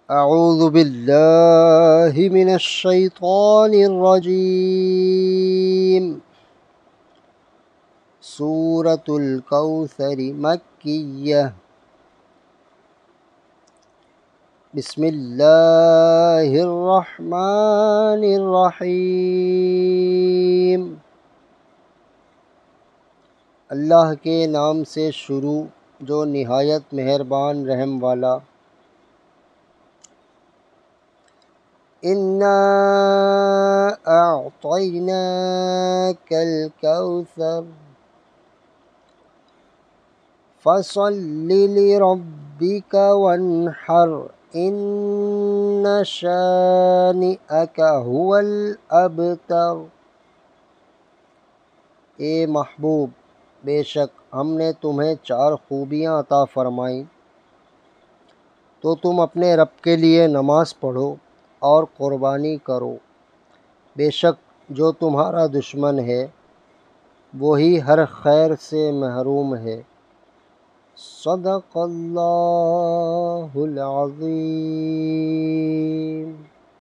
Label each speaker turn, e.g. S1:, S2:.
S1: اعوذ باللہ من الشیطان الرجیم سورۃ الکوثر مکیہ بسم اللہ الرحمن الرحیم اللہ کے نام سے شروع جو نہایت مہربان رحم والا۔ اِنَّا أَعْطَيْنَاكَ الْكَوْثَرَ فَصَلِّ لِرَبِّكَ وَانْحَرْ إِنَّ شَانِئَكَ هُوَ الْأَبْتَرُ۔ اے محبوب، بے شک ہم نے تمہیں 4 خوبیاں عطا فرمائیں، تو تم اپنے رب کے لیے نماز پڑھو اور قربانی کرو، بے شک جو تمہارا دشمن ہے وہی ہر خیر سے محروم ہے۔ صدق اللہ العظیم۔